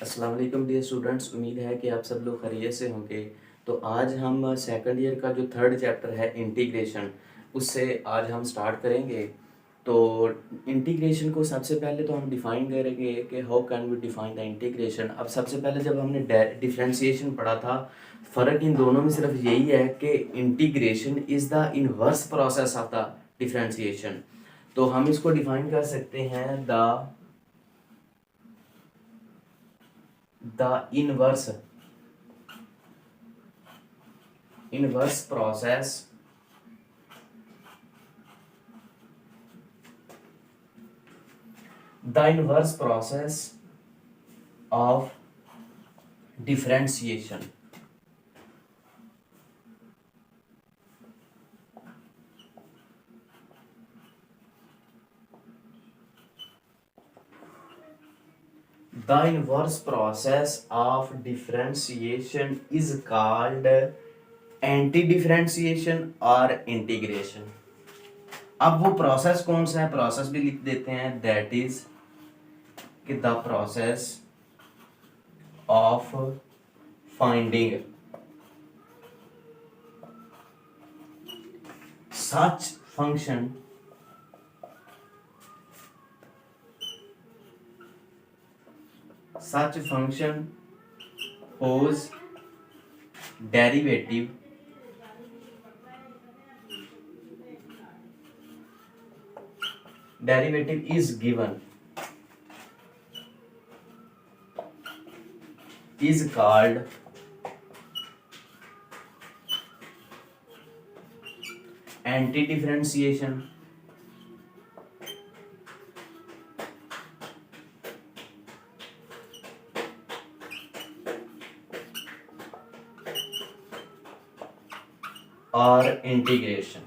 अस्सलाम वालेकुम dear students, उम्मीद है कि आप सब लोग खैरियत से होंगे। तो आज हम सेकंड ईयर का जो थर्ड चैप्टर है इंटीग्रेशन, उससे आज हम स्टार्ट करेंगे। तो इंटीग्रेशन को सबसे पहले तो हम डिफ़ाइन करेंगे कि how can we define the integration. अब सबसे पहले जब हमने डिफरेंशिएशन पढ़ा था, फ़र्क इन दोनों में सिर्फ यही है कि integration is the inverse process of the differentiation. तो हम इसको डिफ़ाइन कर सकते हैं the inverse process of differentiation. The inverse process of differentiation is called anti-differentiation or integration. अब वो प्रोसेस कौन सा है, प्रोसेस भी लिख देते हैं, दैट इज कि the process of finding such function whose derivative is given is called anti-differentiation or integration.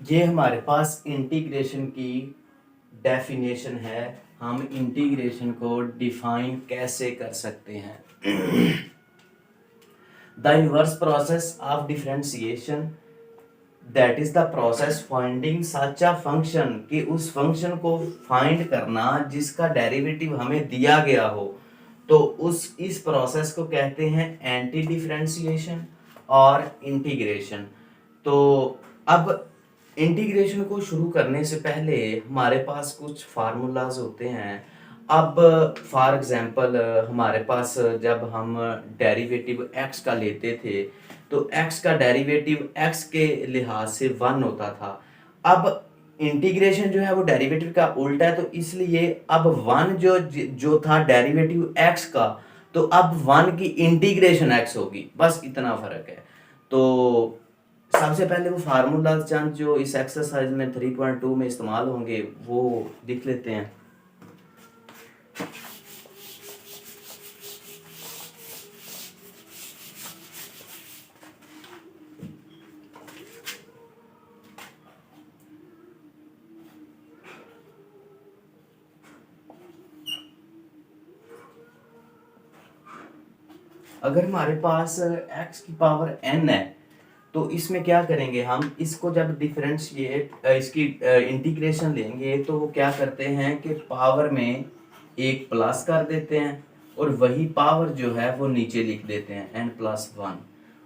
ये हमारे पास इंटीग्रेशन की डेफिनेशन है। हम इंटीग्रेशन को डिफाइन कैसे कर सकते हैं? The inverse process of differentiation, that is the process finding such a function, कि उस फंक्शन को फाइंड करना जिसका डेरिवेटिव हमें दिया गया हो। तो इस प्रोसेस को कहते हैं एंटी डिफरेंशिएशन और इंटीग्रेशन। तो अब इंटीग्रेशन को शुरू करने से पहले हमारे पास कुछ फार्मूलाज होते हैं। अब फॉर एग्जांपल हमारे पास जब हम डेरिवेटिव x का लेते थे तो x का डेरिवेटिव x के लिहाज से 1 होता था। अब इंटीग्रेशन जो है वो डेरिवेटिव का उल्टा है, तो इसलिए अब 1 जो था डेरिवेटिव x का, तो अब 1 की इंटीग्रेशन x होगी, बस इतना फर्क है। तो सबसे पहले वो फार्मूला चंद जो इस एक्सरसाइज में 3.2 में इस्तेमाल होंगे वो लिख लेते हैं। अगर हमारे पास x की पावर n है तो इसमें क्या करेंगे, हम इसको जब डिफरेंशिएट इसकी इंटीग्रेशन लेंगे तो वो क्या करते हैं कि पावर में एक प्लस कर देते हैं और वही पावर जो है वो नीचे लिख देते हैं n+1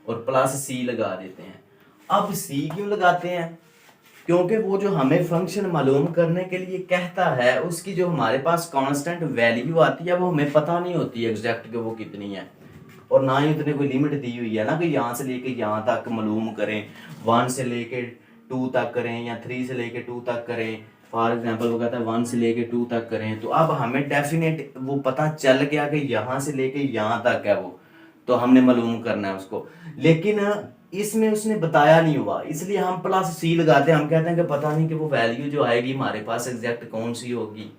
और प्लस c लगा देते हैं। अब c क्यों लगाते हैं? क्योंकि वो जो हमें फंक्शन मालूम करने के लिए कहता है उसकी जो हमारे पास कांस्टेंट वैल्यू आती है वो हमें पता नहीं होती एग्जैक्ट कि वो कितनी है, और ना ही उतने कोई लिमिट दी हुई है ना कि यहाँ से लेके यहाँ तक मालूम करें, 1 से लेके 2 तक करें या 3 से लेके 2 तक करें। फॉर एग्जांपल वो कहता है 1 से लेके 2 तक करें, तो अब हमें डेफिनेट वो पता चल गया कि यहाँ से लेके यहाँ तक है वो, तो हमने मालूम करना है उसको। लेकिन इसमें उसने बताया नहीं हुआ, इसलिए हम प्लस सी लगाते हैं। हम कहते हैं कि पता नहीं कि वो वैल्यू जो आएगी हमारे पास एग्जैक्ट कौन सी होगी,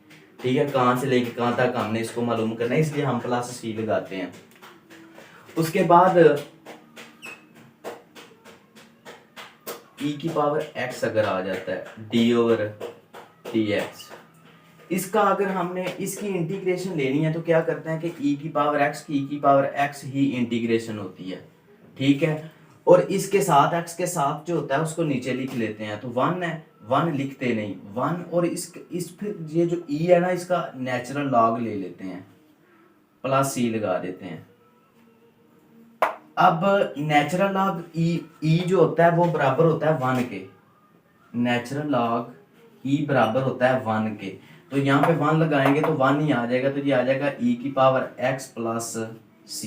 ठीक है, कहाँ से लेके कहाँ तक हमने इसको मालूम करना है, इसलिए हम प्लस सी लगाते हैं। उसके बाद e की पावर x अगर आ जाता है d/dx, इसका अगर हमने इसकी इंटीग्रेशन लेनी है तो क्या करते हैं कि e की पावर x की e की पावर x ही इंटीग्रेशन होती है, ठीक है। और इसके साथ x के साथ जो होता है उसको नीचे लिख लेते हैं, तो 1 है, 1 लिखते नहीं 1, और इस फिर ये जो e है ना इसका नेचुरल लॉग ले लेते हैं, प्लस c लगा देते हैं। अब नेचुरल लॉग e जो होता है वो बराबर होता है 1 के, नेचुरल लॉग e बराबर होता है 1 के, तो यहाँ पे 1 लगाएंगे तो 1 ही आ जाएगा, तो ये आ जाएगा e की पावर x प्लस c,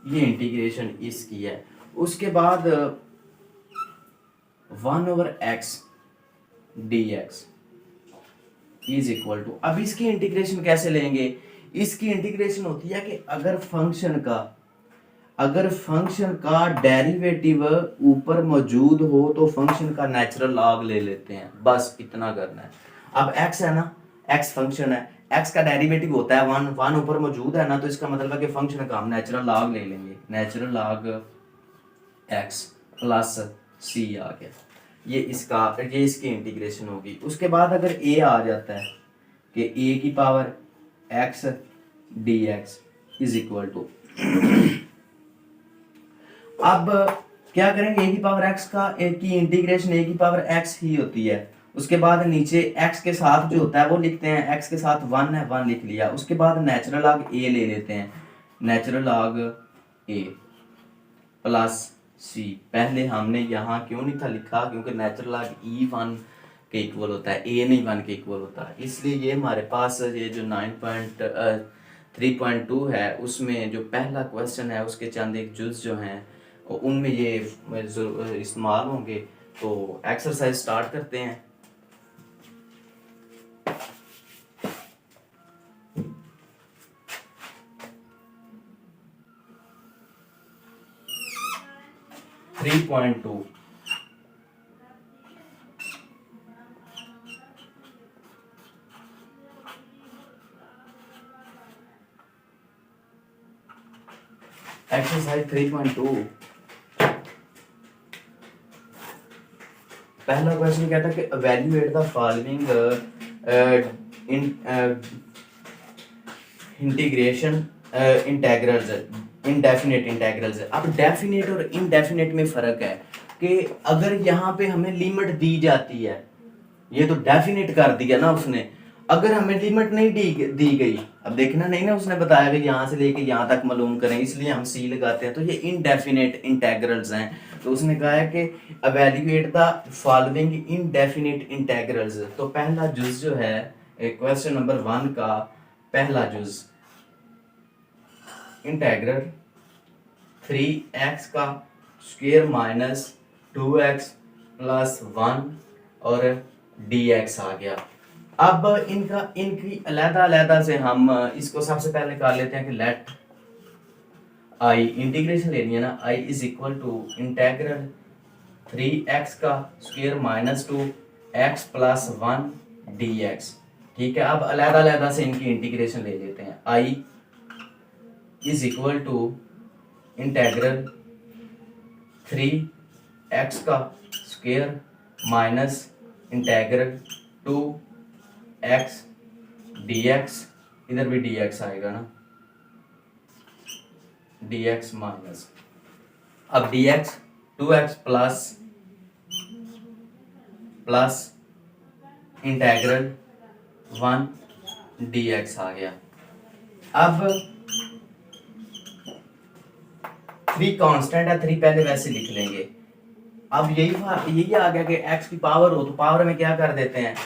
ये इंटीग्रेशन इसकी है। उसके बाद 1/x dx is equal to, अब इसकी इंटीग्रेशन कैसे लेंगे, इसकी इंटीग्रेशन होती है कि अगर फंक्शन का डेरिवेटिव ऊपर मौजूद हो तो फंक्शन का नेचुरल लॉग ले लेते हैं, बस इतना करना है। अब x है ना, x फंक्शन है, x का डेरिवेटिव होता है 1, 1 ऊपर मौजूद है ना, तो इसका मतलब है कि फंक्शन का हम नेचुरल लॉग ले लेंगे, natural log x plus c आ गया, ये इसकी इंटीग्रेशन होगी। उसके बाद अगर a आ जाता है कि a की power x dx is equal to, अब क्या करेंगे, a की पावर x की इंटीग्रेशन a की पावर x ही होती है। उसके बाद नीचे x के साथ जो होता है वो लिखते हैं, x के साथ 1 है, 1 लिख लिया। उसके बाद नेचुरल लॉग a ले लेते हैं, natural log a plus c, पहले हमने यहाँ क्यों नहीं था लिखा, क्योंकि नेचुरल लॉग e 1 के इक्वल होता है, a नहीं 1 के इक्वल होता है, इसलिए ये हमारे पास ये जो 9.3.2 है उसमें जो पहला क्वेश्चन है उसके चंद एक जुज जो हैं उनमें ये इस्तेमाल होंगे। तो एक्सरसाइज स्टार्ट करते हैं। एक्सरसाइज 3.2 पहला क्वेश्चन कहता है कि evaluate the following integration integrals, indefinite integrals. अब डेफिनेट और इनडेफिनेट में फर्क है कि अगर यहाँ पे हमें लिमिट दी जाती है, ये तो डेफिनेट कर दिया ना उसने, अगर हमें लिमिट नहीं दी गई, अब देखना नहीं ना, उसने बताया कि यहाँ से लेके यहाँ तक मालूम करें, इसलिए हम सी लगाते हैं, तो ये इनडेफिनेट इंटेग्रल्स हैं। तो उसने कहा है कि evaluate the following indefinite integrals. तो पहला जुज जो है क्वेश्चन नंबर 1 का पहला जुज, इंटेग्रल 3x का स्क्वायर माइनस 2x प्लस 1 और dx आ गया। अब इनकी अलग-अलग से हम इसको सबसे पहले कर लेते हैं कि लेट आई, इंटीग्रेशन लेनी है ना, i is equal to integral 3x का square minus 2x plus 1 dx, ठीक है। अब अलग-अलग से इनकी इंटीग्रेशन ले लेते हैं। i is equal to integral 3x का square minus integral 2x dx, इधर भी dx आएगा ना, dx माइनस, अब dx 2x plus integral 1 dx आ गया। अब 3 कांस्टेंट है, 3 पहले वैसे लिख लेंगे। अब यही आ गया कि x की पावर हो तो पावर में क्या कर देते हैं,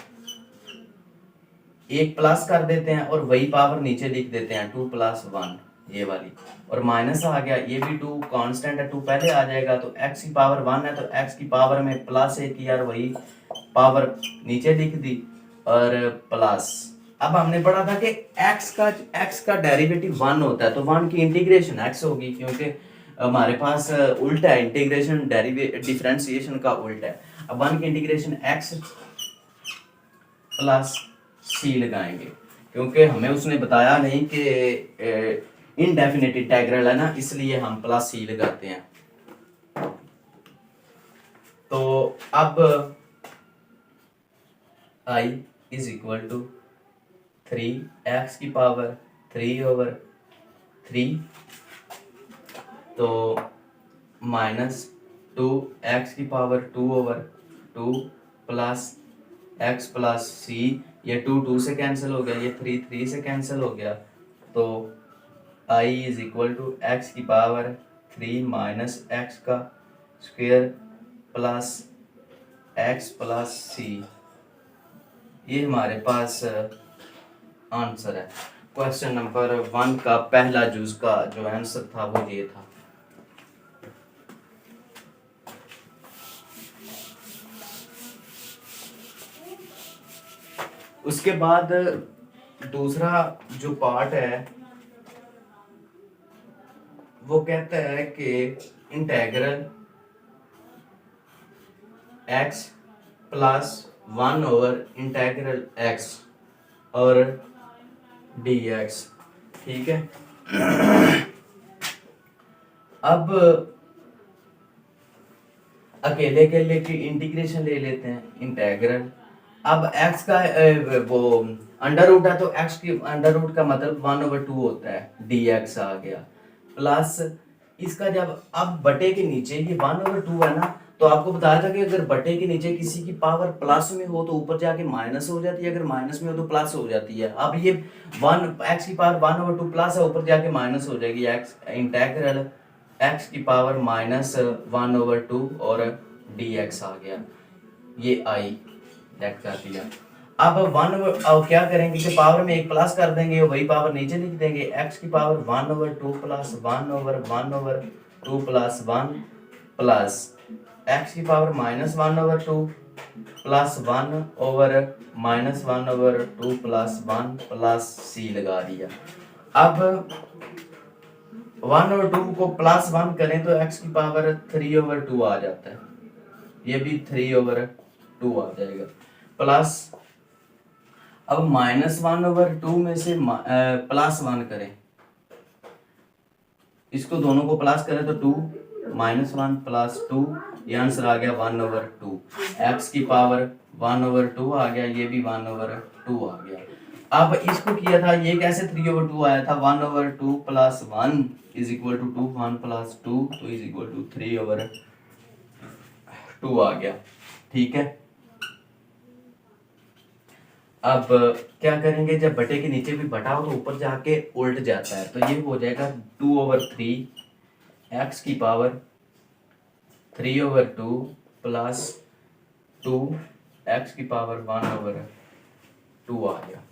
एक प्लस कर देते हैं और वही पावर नीचे लिख देते हैं 2 प्लस 1 ये वाली, और माइनस आ गया, ये भी 2 कांस्टेंट है, 2 पहले आ जाएगा, तो x की पावर 1 है तो x की पावर में प्लस 1 किया और वही पावर नीचे लिख दी और प्लस। अब हमने पढ़ा था कि x का डेरिवेटिव 1 होता है तो 1 की इंटीग्रेशन x होगी, क्योंकि हमारे पास उल्टा है, इंटीग्रेशन डिफरेंशिएशन का उल्टा है। अब 1 की इंटीग्रेशन x प्लस c लगाएंगे, क्योंकि हमें उसने बताया नहीं कि इनडेफिनेट इंटीग्रल है ना, इसलिए हम प्लस c लगाते हैं। तो अब i is equal to 3x की पावर 3/3, तो -2x की power 2/2 plus x plus c, ये 2 से कैंसिल हो गया, ये 3 से कैंसिल हो गया, तो I is equal to x की पावर 3 माइनस एक्स का square plus x plus c. ये हमारे पास आंसर है। क्वेश्चन नंबर 1 का पहला जूस का जो आंसर था वो ये था। उसके बाद दूसरा जो पार्ट है वो कहता है कि इंटेग्रल x प्लस 1/इंटेग्रल x और dx, ठीक है। अब अकेले के लिए इंटीग्रेशन ले लेते हैं, इंटेग्रल। अब x का वो अंडर रूट है तो x की अंडर रूट का मतलब 1/2 होता है, dx आ गया, प्लस इसका जब अब बटे के नीचे ये 1/2 है ना, तो आपको बताया था कि अगर बटे के नीचे किसी की पावर प्लस में हो तो ऊपर जाके माइनस हो जाती है, अगर माइनस में हो तो प्लस हो जाती है। अब ये 1x की पावर 1/2 प्लस है, ऊपर जाके माइनस हो जाएगी, x इंटेग्रल x की पावर -1/2 और dx आ गया, ये I लेट कर दिया। अब अब क्या करेंगे कि पावर में एक प्लस कर देंगे, वही पावर नीचे लिख देंगे, x की power 1/2 plus 1/1/2 plus 1 plus x की power -1/2 plus 1/-1/2 plus 1 plus c लगा दिया। अब 1/2 को प्लस 1 करें तो x की पावर 3/2 आ जाता है, ये भी 3/2 आ जाएगा, प्लस अब -1/2 में से प्लस 1 करें, इसको दोनों को प्लस करें तो 2 -1 प्लस 2, ये आंसर आ गया 1/2, x की पावर 1/2 आ गया, ये भी 1/2 आ गया। अब इसको किया था, ये कैसे 3/2 आया था, 1/2 plus 1 is equal to 2, 1 plus 2 तो इज इक्वल टू 3/2 आ गया, ठीक है। अब क्या करेंगे, जब बटे के नीचे भी बटा हो तो ऊपर जाके उल्ट जाता है, तो ये हो जाएगा 2/3 x की पावर 3/2 प्लस 2 x की पावर 1/2 आ गया।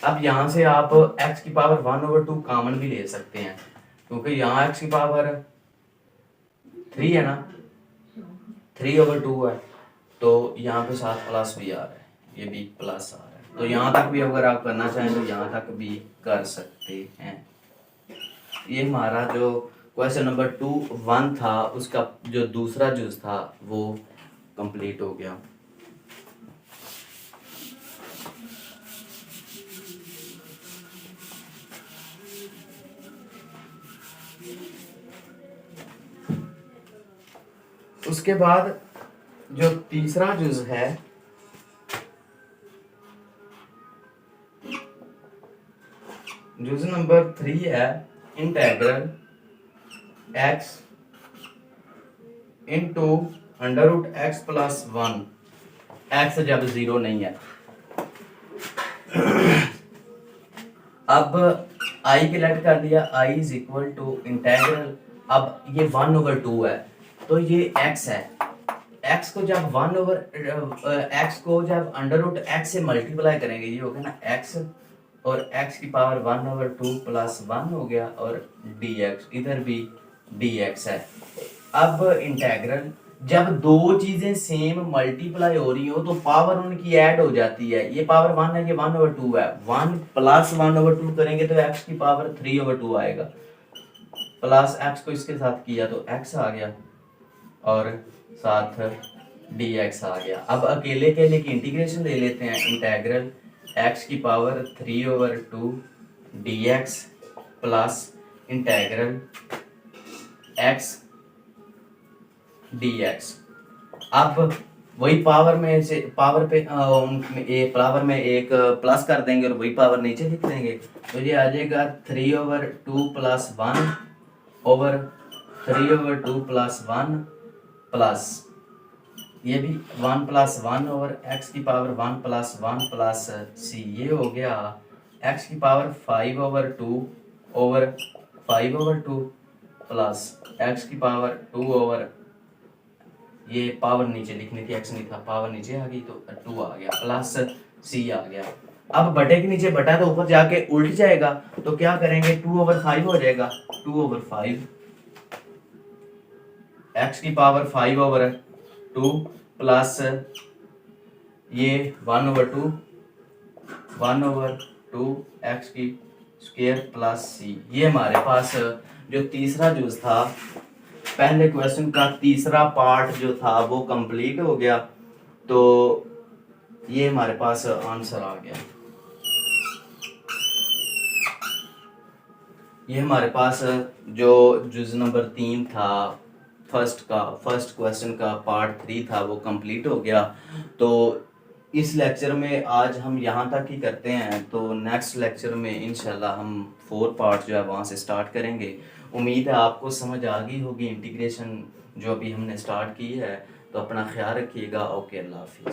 अब यहाँ से आप x की पावर 1/2 कॉमन भी ले सकते हैं, क्योंकि यहाँ x की पावर 3 है ना, 3/2 है, तो यहाँ पे साथ प्लस भी आ रहा है, ये भी प्लस आ रहा है, तो यहाँ तक भी अगर आप करना चाहें तो यहाँ तक भी कर सकते हैं। ये हमारा जो क्वेश्चन नंबर 1 था उसका जो दूसरा जूस था वो कंप्लीट हो गया। उसके बाद जो तीसरा जूस है जूस नंबर 3 है integral x into √x plus 1, x जब 0 नहीं है। अब i के लेट कर दिया, i is equal to integral, अब ये 1/2 है तो ये x है, x को जब x को जब √x से मल्टीप्लाई करेंगे ये हो गया ना x, और x की पावर 1/2 प्लस 1 हो गया, और dx इधर भी dx है। अब इंटेग्रल जब दो चीजें सेम मल्टीप्लाई हो रही हो तो पावर उनकी ऐड हो जाती है, ये पावर 1 है, ये 1/2 है, 1 प्लस 1/2 करेंगे तो x की पावर 3/2 आएगा, प्लस x को इसके साथ किया तो x आ गया और साथ dx आ गया। अब अकेले के लिए इंटीग्रेशन ले लेते हैं, इंटेग्रल x की power 3/2 dx plus integral x dx। अब वही पावर में से पावर पे एक पावर में एक प्लस कर देंगे और वही पावर नीचे लिख देंगे, तो ये आ जाएगा 3/2 + 1 ओवर 3/2 + 1 प्लस ये भी 1 + 1 ओवर x की पावर 1 + 1 प्लस c, ये हो गया x की पावर 5/2 ओवर 5/2 प्लस x की पावर 2 ओवर, ये पावर नीचे लिखनी थी, x नहीं था, पावर नीचे आ गई तो 2 आ गया प्लस c आ गया। अब बटे के नीचे बटा तो ऊपर जाके उल्ट जाएगा, तो क्या करेंगे 2/5 हो जाएगा, 2/5 x की पावर 5/2 प्लस ये 1/2 x की स्क्वायर प्लस c। ये हमारे पास जो तीसरा जूस था, पहले क्वेश्चन का तीसरा पार्ट जो था वो कंप्लीट हो गया, तो ये हमारे पास आंसर आ गया। ये हमारे पास जो जुज नंबर 3 था, फर्स्ट क्वेश्चन का पार्ट 3 था, वो कंप्लीट हो गया। तो इस लेक्चर में आज हम यहाँ तक ही करते हैं, तो नेक्स्ट लेक्चर में इंशाल्लाह हम 4 पार्ट जो है वहाँ से स्टार्ट करेंगे। उम्मीद है आपको समझ आ गई होगी इंटीग्रेशन जो अभी हमने स्टार्ट की है। तो अपना ख्याल रखिएगा। ओके, अल्लाह हाफिज़।